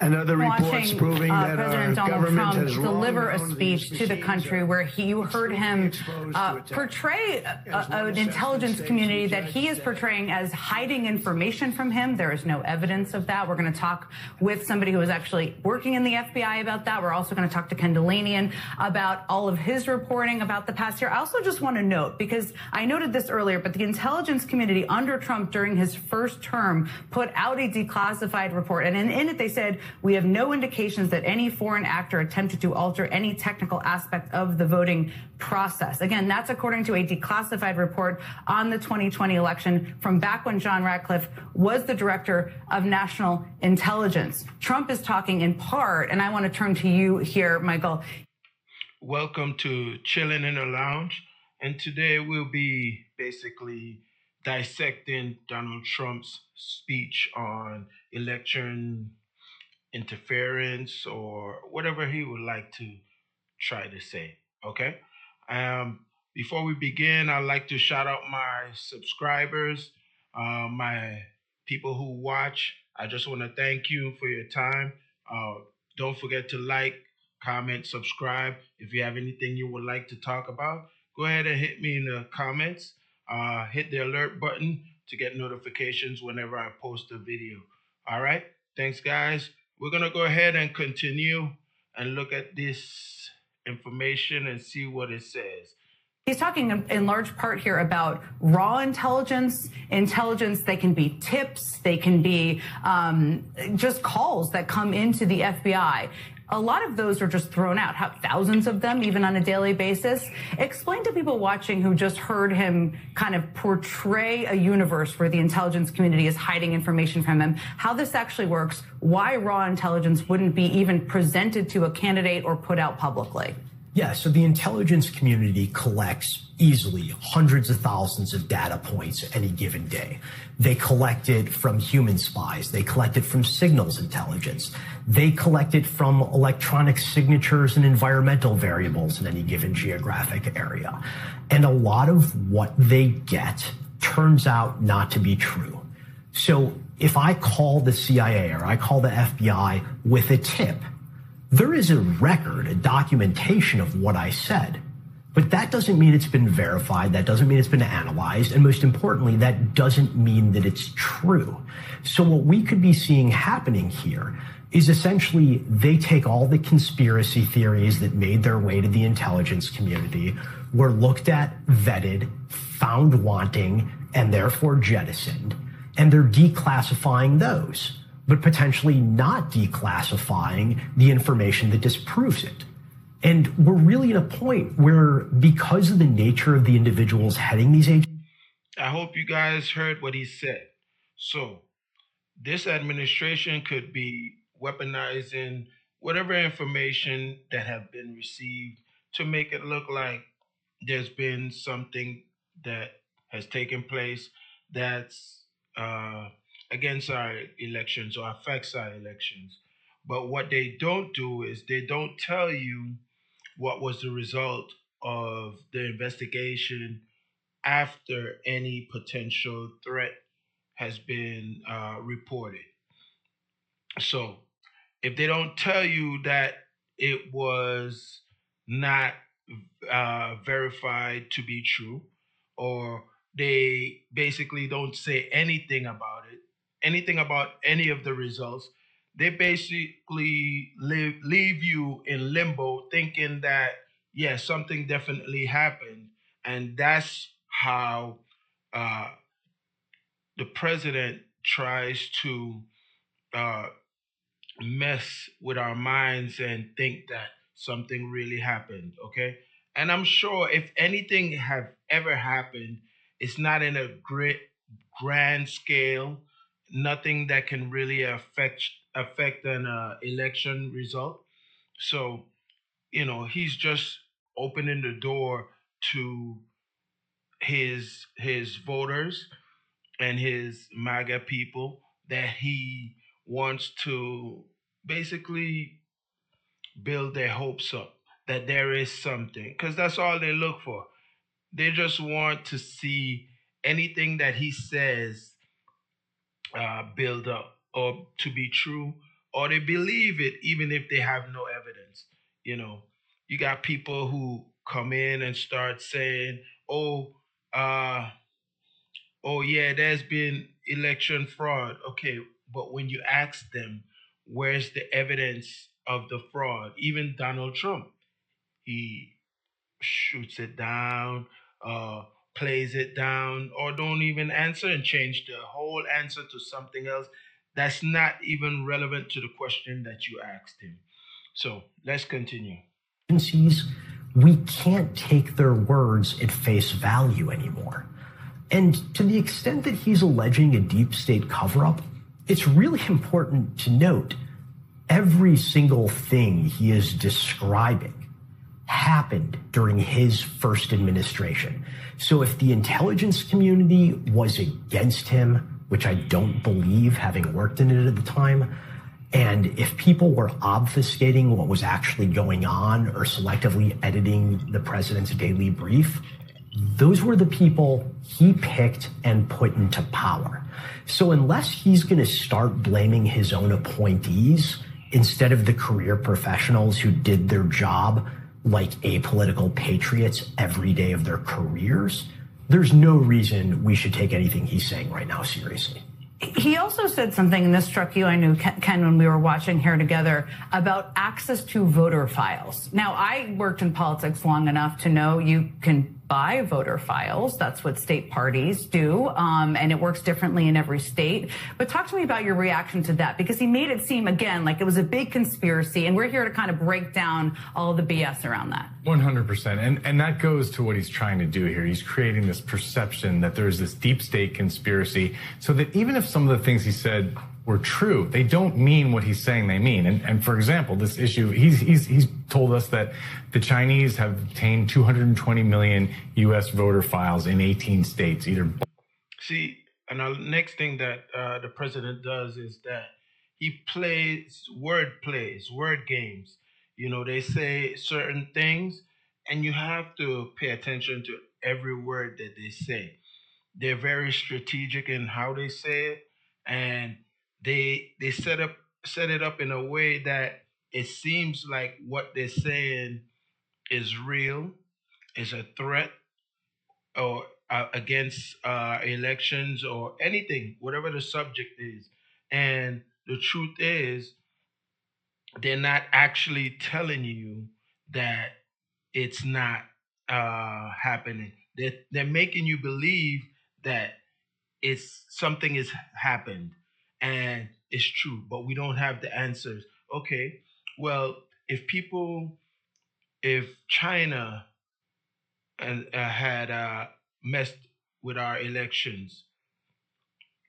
Another report's proving that President our Donald government Trump has deliver a speech to the country where you heard him portray an intelligence community that he is portraying as hiding information from him. There is no evidence of that. We're going to talk with somebody who is actually working in the FBI about that. We're also going to talk to Ken Delanian about all of his reporting about the past year. I also just want to note, because I noted this earlier, but the intelligence community under Trump during his first term put out a declassified report. And in it, they said, we have no indications that any foreign actor attempted to alter any technical aspect of the voting process. Again, that's according to a declassified report on the 2020 election from back when John Ratcliffe was the director of national intelligence. Trump is talking in part, and I want to turn to you here, Michael. Welcome to Chillin in the Lounge. And today we'll be basically dissecting Donald Trump's speech on election interference or whatever he would like to try to say. Okay. Before we begin, I'd like to shout out my subscribers, my people who watch. I just want to thank you for your time. Don't forget to like, comment, subscribe. If you have anything you would like to talk about, go ahead and hit me in the comments. Hit the alert button to get notifications whenever I post a video. All right. Thanks, guys. We're going to go ahead and continue and look at this information and see what it says. He's talking in large part here about raw intelligence. They can be tips. They can be just calls that come into the FBI. A lot of those are just thrown out, thousands of them, even on a daily basis. Explain to people watching who just heard him kind of portray a universe where the intelligence community is hiding information from him, how this actually works, why raw intelligence wouldn't be even presented to a candidate or put out publicly. Yeah, so the intelligence community collects easily hundreds of thousands of data points any given day. They collect it from human spies. They collect it from signals intelligence. They collect it from electronic signatures and environmental variables in any given geographic area. And a lot of what they get turns out not to be true. So if I call the CIA or I call the FBI with a tip, there is a record, a documentation of what I said, but that doesn't mean it's been verified. That doesn't mean it's been analyzed. And most importantly, that doesn't mean that it's true. So what we could be seeing happening here is essentially they take all the conspiracy theories that made their way to the intelligence community, were looked at, vetted, found wanting, and therefore jettisoned, and they're declassifying those, but potentially not declassifying the information that disproves it. And we're really at a point where, because of the nature of the individuals heading these agencies. I hope you guys heard what he said. So this administration could be weaponizing whatever information that have been received to make it look like there's been something that has taken place that's against our elections or affects our elections. But what they don't do is they don't tell you what was the result of the investigation after any potential threat has been reported. So if they don't tell you that it was not verified to be true, or they basically don't say anything about it, anything about any of the results, they basically leave you in limbo thinking that, yes, something definitely happened. And that's how the president tries to mess with our minds and think that something really happened, okay? And I'm sure if anything have ever happened, it's not in a great grand scale, nothing that can really affect an election result. So, he's just opening the door to his voters and his MAGA people that he wants to basically build their hopes up. that there is something, because that's all they look for. They just want to see anything that he says build up or to be true, or they believe it even if they have no evidence. You got people who come in and start saying, uh, oh yeah, there's been election fraud. Okay, but when you ask them, where's the evidence of the fraud? Even Donald Trump, he shoots it down, plays it down, or don't even answer and change the whole answer to something else that's not even relevant to the question that you asked him. So let's continue. We can't take their words at face value anymore. And to the extent that he's alleging a deep state cover-up, it's really important to note every single thing he is describing happened during his first administration. So if the intelligence community was against him, which I don't believe, having worked in it at the time, and if people were obfuscating what was actually going on or selectively editing the president's daily brief, those were the people he picked and put into power. So unless he's going to start blaming his own appointees instead of the career professionals who did their job like apolitical patriots every day of their careers, there's no reason we should take anything he's saying right now seriously. He also said something, and this struck you, I knew, Ken, when we were watching here together, about access to voter files. Now, I worked in politics long enough to know you can buy voter files. That's what state parties do, and it works differently in every state. But talk to me about your reaction to that, because he made it seem, again, like it was a big conspiracy, and we're here to kind of break down all of the BS around that. 100%. And that goes to what he's trying to do here. He's creating this perception that there's this deep state conspiracy, so that even if some of the things he said were true, they don't mean what he's saying they mean. And for example, this issue, he's told us that the Chinese have obtained 220 million U.S. voter files in 18 states. See, and the next thing that the president does is that he plays word games. They say certain things, and you have to pay attention to every word that they say. They're very strategic in how they say it, and they set it up in a way that it seems like what they're saying is real, is a threat, or against elections or anything, whatever the subject is. And the truth is, they're not actually telling you that it's not happening. They're making you believe that something has happened and it's true, but we don't have the answers. Okay, well, if China had messed with our elections,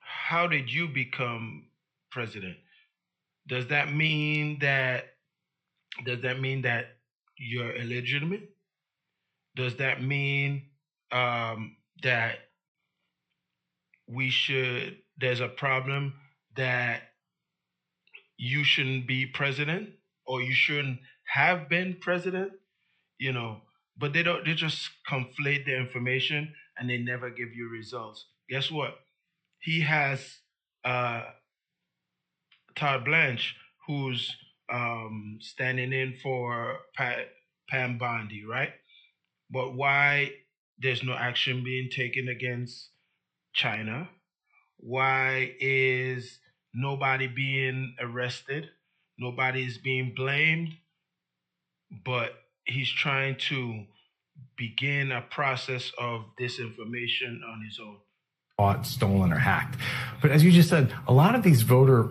how did you become president? Does that mean that you're illegitimate? Does that mean that there's a problem that you shouldn't be president, or you shouldn't have been president? But they just conflate the information and they never give you results. Guess what? He has Todd Blanche, who's standing in for Pam Bondi, right? But why there's no action being taken against China? Why is nobody being arrested? Nobody's being blamed, but he's trying to begin a process of disinformation on his own. Bought, stolen, or hacked. But as you just said, a lot of these voter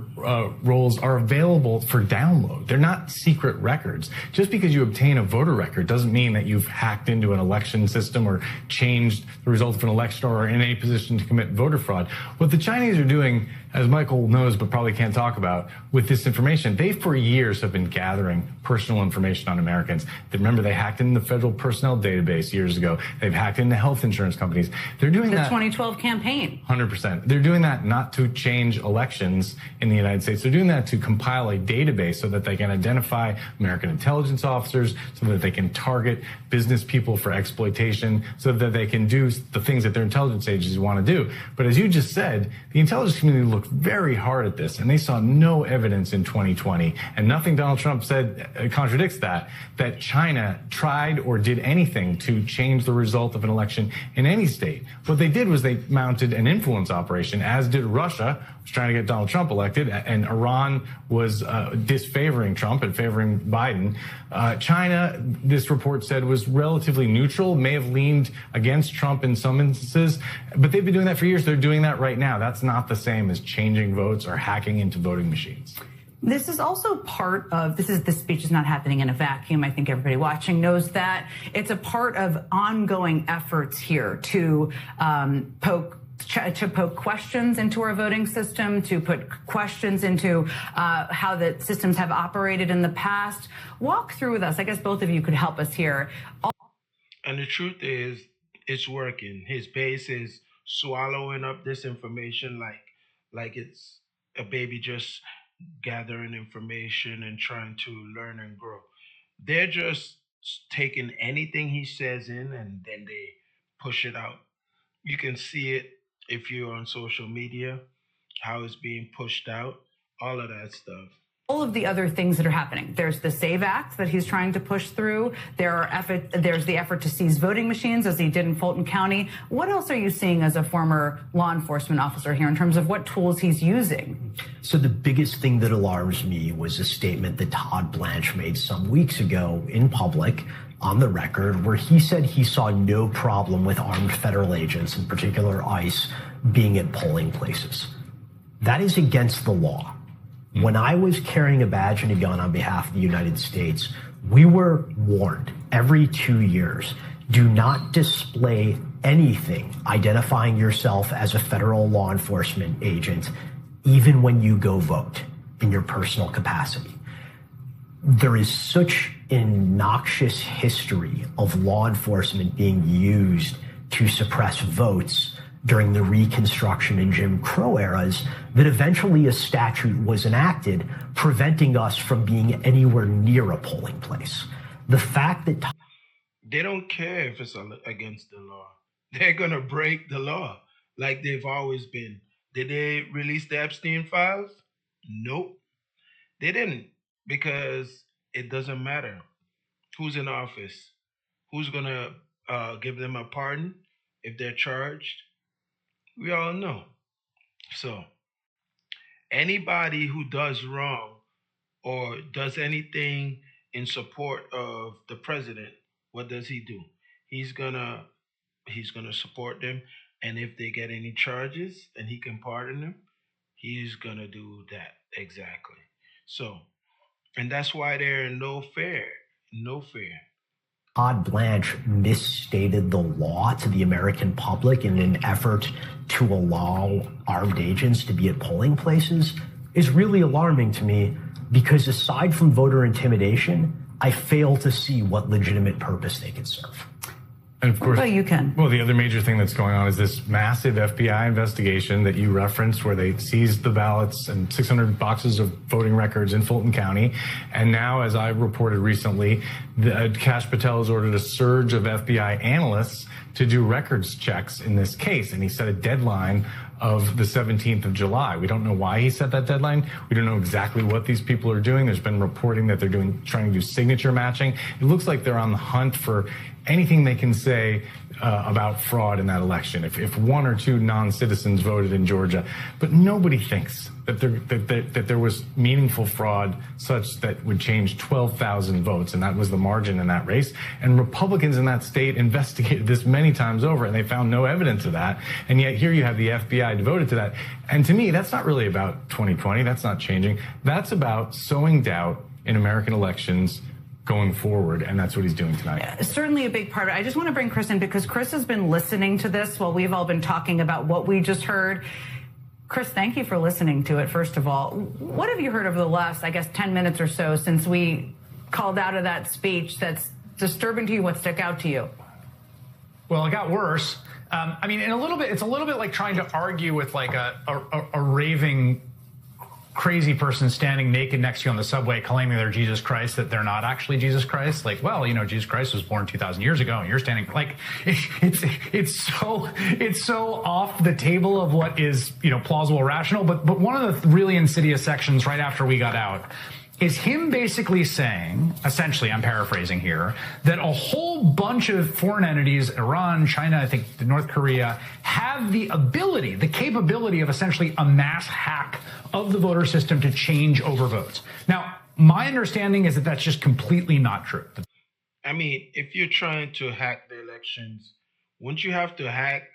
rolls are available for download. They're not secret records. Just because you obtain a voter record doesn't mean that you've hacked into an election system or changed the result of an election or are in a position to commit voter fraud. What the Chinese are doing as Michael knows but probably can't talk about, with this information, they for years have been gathering personal information on Americans. Remember, they hacked into the federal personnel database years ago. They've hacked into health insurance companies. They're doing that. The 2012 campaign. 100%. They're doing that not to change elections in the United States. They're doing that to compile a database so that they can identify American intelligence officers, so that they can target business people for exploitation, so that they can do the things that their intelligence agencies want to do. But as you just said, the intelligence community looked very hard at this, and they saw no evidence in 2020, and nothing Donald Trump said contradicts that China tried or did anything to change the result of an election in any state. What they did was they mounted an influence operation, as did Russia, was trying to get Donald Trump elected, and Iran was disfavoring Trump and favoring Biden. China, this report said, was relatively neutral, may have leaned against Trump in some instances, but they've been doing that for years. They're doing that right now. That's not the same as changing votes or hacking into voting machines. This is also part of, this speech is not happening in a vacuum. I think everybody watching knows that. It's a part of ongoing efforts here to poke questions into our voting system, to put questions into how the systems have operated in the past. Walk through with us. I guess both of you could help us here. And the truth is, it's working. His base is swallowing up this information like it's a baby just gathering information and trying to learn and grow. They're just taking anything he says in and then they push it out. You can see it if you're on social media, how it's being pushed out, all of that stuff. All of the other things that are happening. There's the SAVE Act that he's trying to push through. There's the effort to seize voting machines, as he did in Fulton County. What else are you seeing as a former law enforcement officer here in terms of what tools he's using? So the biggest thing that alarms me was a statement that Todd Blanche made some weeks ago in public, on the record, where he said he saw no problem with armed federal agents, in particular ICE, being at polling places. That is against the law. When I was carrying a badge and a gun on behalf of the United States, we were warned every 2 years, do not display anything identifying yourself as a federal law enforcement agent, even when you go vote in your personal capacity. There is such an noxious history of law enforcement being used to suppress votes during the Reconstruction and Jim Crow eras that eventually a statute was enacted preventing us from being anywhere near a polling place. The fact that they don't care if it's against the law. They're going to break the law like they've always been. Did they release the Epstein files? Nope. They didn't, because it doesn't matter who's in office. Who's going to give them a pardon if they're charged? We all know. So anybody who does wrong or does anything in support of the president, what does he do? He's gonna support them, and if they get any charges and he can pardon them, he's gonna do that exactly. So, and that's why there are no fair. Todd Blanche misstated the law to the American public in an effort to allow armed agents to be at polling places is really alarming to me, because aside from voter intimidation, I fail to see what legitimate purpose they could serve. And of course, well, you can. Well, the other major thing that's going on is this massive FBI investigation that you referenced, where they seized the ballots and 600 boxes of voting records in Fulton County. And now, as I reported recently, Kash Patel has ordered a surge of FBI analysts to do records checks in this case. And he set a deadline of the 17th of July. We don't know why he set that deadline. We don't know exactly what these people are doing. There's been reporting that they're trying to do signature matching. It looks like they're on the hunt for anything they can say about fraud in that election. If one or two non-citizens voted in Georgia, but nobody thinks that there was meaningful fraud such that would change 12,000 votes, and that was the margin in that race. And Republicans in that state investigated this many times over, and they found no evidence of that. And yet here you have the FBI devoted to that. And to me, that's not really about 2020. That's not changing. That's about sowing doubt in American elections going forward, and that's what he's doing tonight. Yeah, certainly a big part of it. I just want to bring Chris in, because Chris has been listening to this while we've all been talking about what we just heard. Chris, thank you for listening to it, first of all. What have you heard over the last, I guess, 10 minutes or so since we called out of that speech that's disturbing to you? What stuck out to you? Well, it got worse. I mean, in a little bit, it's a little bit like trying to argue with like a raving crazy person standing naked next to you on the subway claiming they're Jesus Christ, that they're not actually Jesus Christ. Like, well, you know, Jesus Christ was born 2,000 years ago and you're standing like, it's so off the table of what is, you know, plausible, rational. But one of the really insidious sections right after we got out is him basically saying, essentially, I'm paraphrasing here, that a whole bunch of foreign entities, Iran, China, I think North Korea, have the ability, the capability of essentially a mass hack of the voter system to change over votes. Now, my understanding is that that's just completely not true. I mean, if you're trying to hack the elections, wouldn't you have to hack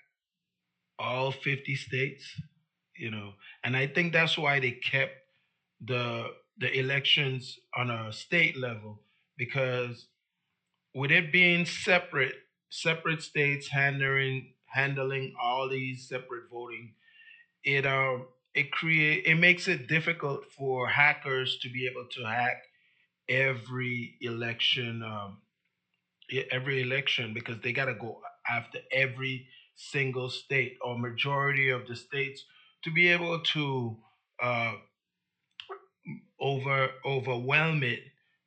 all 50 states? You know, and I think that's why they kept the elections on a state level, because with it being separate states handling all these separate voting, it makes it difficult for hackers to be able to hack every election because they got to go after every single state or majority of the states to be able to overwhelm it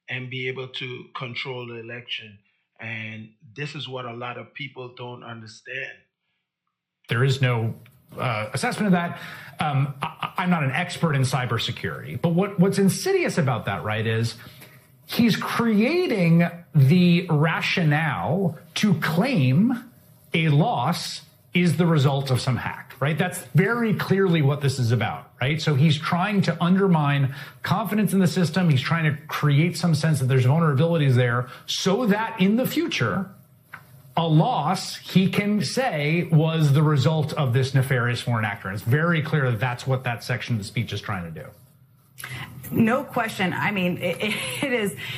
and be able to control the election. And this is what a lot of people don't understand. There is no assessment of that. I'm not an expert in cybersecurity, but what's insidious about that, right, is he's creating the rationale to claim a loss is the result of some hack, right? That's very clearly what this is about, right? So he's trying to undermine confidence in the system. He's trying to create some sense that there's vulnerabilities there so that in the future, a loss, he can say, was the result of this nefarious foreign actor. And it's very clear that that's what that section of the speech is trying to do. No question. I mean, it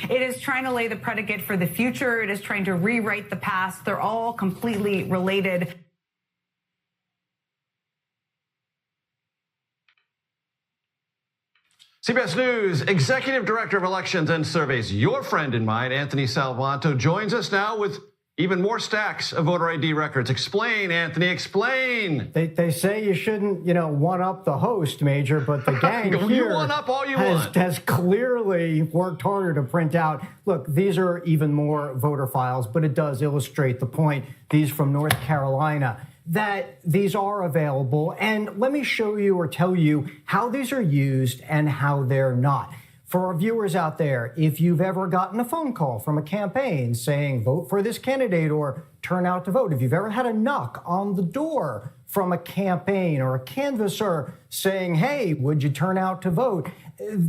is trying to lay the predicate for the future. It is trying to rewrite the past. They're all completely related. CBS News Executive Director of Elections and Surveys, your friend and mine, Anthony Salvanto, joins us now with even more stacks of voter ID records. Explain, Anthony, explain. They say you shouldn't, one-up the host, Major, but the gang here you one-up all you want. Has clearly worked harder to print out. Look, these are even more voter files, but it does illustrate the point. These from North Carolina, that these are available. And let me show you or tell you how these are used and how they're not. For our viewers out there, if you've ever gotten a phone call from a campaign saying, vote for this candidate or turn out to vote, if you've ever had a knock on the door from a campaign or a canvasser saying, hey, would you turn out to vote?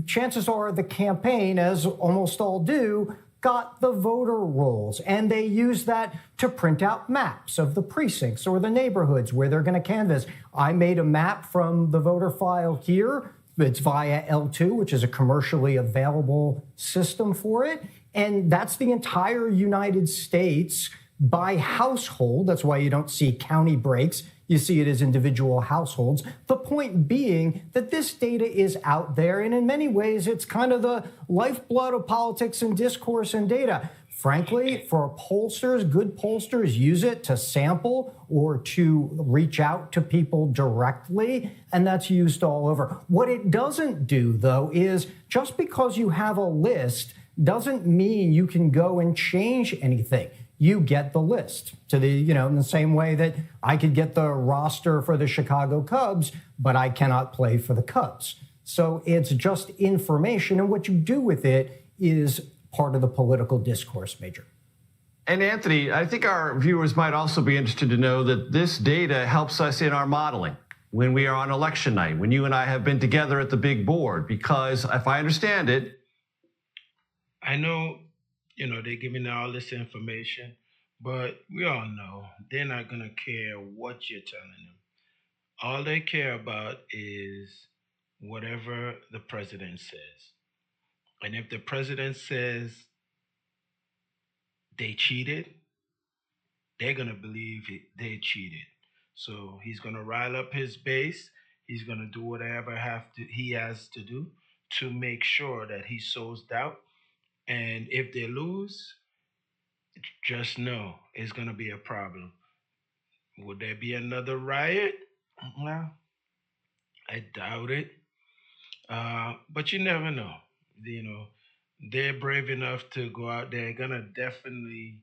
Chances are the campaign, as almost all do, got the voter rolls, and they use that to print out maps of the precincts or the neighborhoods where they're going to canvass. I made a map from the voter file here. It's via L2, which is a commercially available system for it. And that's the entire United States by household. That's why you don't see county breaks. You see it as individual households. The point being that this data is out there, and in many ways, it's kind of the lifeblood of politics and discourse and data. Frankly, for pollsters, good pollsters use it to sample or to reach out to people directly, and that's used all over. What it doesn't do, though, is just because you have a list doesn't mean you can go and change anything. You get the list to the, in the same way that I could get the roster for the Chicago Cubs, but I cannot play for the Cubs. So it's just information, and what you do with it is part of the political discourse, Major. And Anthony, I think our viewers might also be interested to know that this data helps us in our modeling when we are on election night, when you and I have been together at the big board, because if I understand it, I know, they're giving all this information, but we all know they're not going to care what you're telling them. All they care about is whatever the president says. And if the president says they cheated, they're going to believe they cheated. So he's going to rile up his base. He's going to do whatever he has to do to make sure that he sows doubt. And if they lose, just know it's going to be a problem. Would there be another riot? Well, I doubt it. But you never know. You know, they're brave enough to go out there. Gonna definitely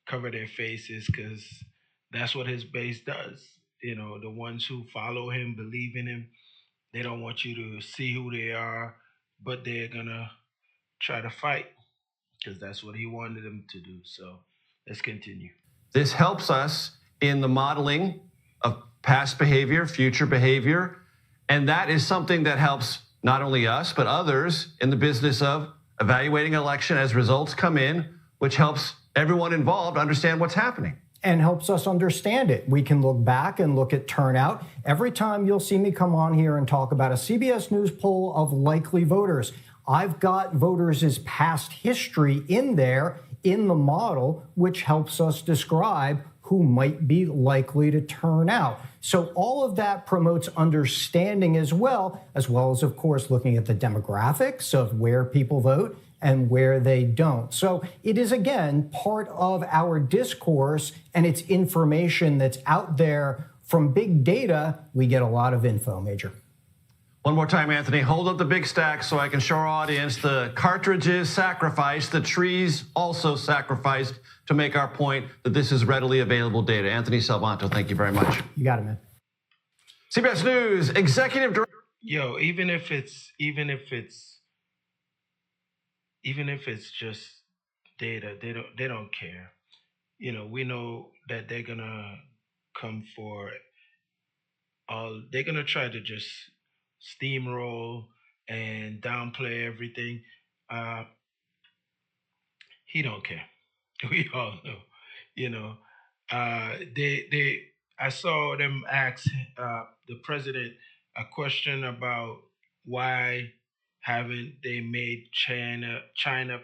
cover their faces because that's what his base does. You know, the ones who follow him, believe in him, they don't want you to see who they are, but they're gonna try to fight because that's what he wanted them to do. So let's continue. This helps us in the modeling of past behavior, future behavior, and that is something that helps not only us, but others in the business of evaluating an election as results come in, which helps everyone involved understand what's happening. And helps us understand it. We can look back and look at turnout. Every time you'll see me come on here and talk about a CBS News poll of likely voters, I've got voters' past history in there in the model, which helps us describe who might be likely to turn out. So all of that promotes understanding as well as, of course, looking at the demographics of where people vote and where they don't. So it is, again, part of our discourse, and it's information that's out there. From big data, we get a lot of info, Major. One more time, Anthony, hold up the big stack so I can show our audience the cartridges sacrificed, the trees also sacrificed to make our point that this is readily available data. Anthony Salvanto, thank you very much. You got it, man. CBS News Executive Director. Yo, even if it's just data, they don't care. You know, we know that they're gonna come for they're gonna try to just steamroll and downplay everything. He don't care. We all know. You know, I saw them ask the president a question about why haven't they made China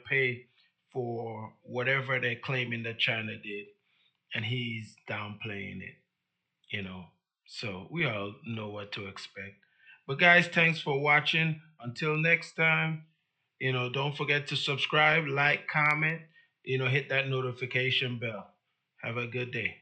pay for whatever they're claiming that China did, and he's downplaying it. You know, so we all know what to expect. But guys, thanks for watching. Until next time, you know, don't forget to subscribe, like, comment, you know, hit that notification bell. Have a good day.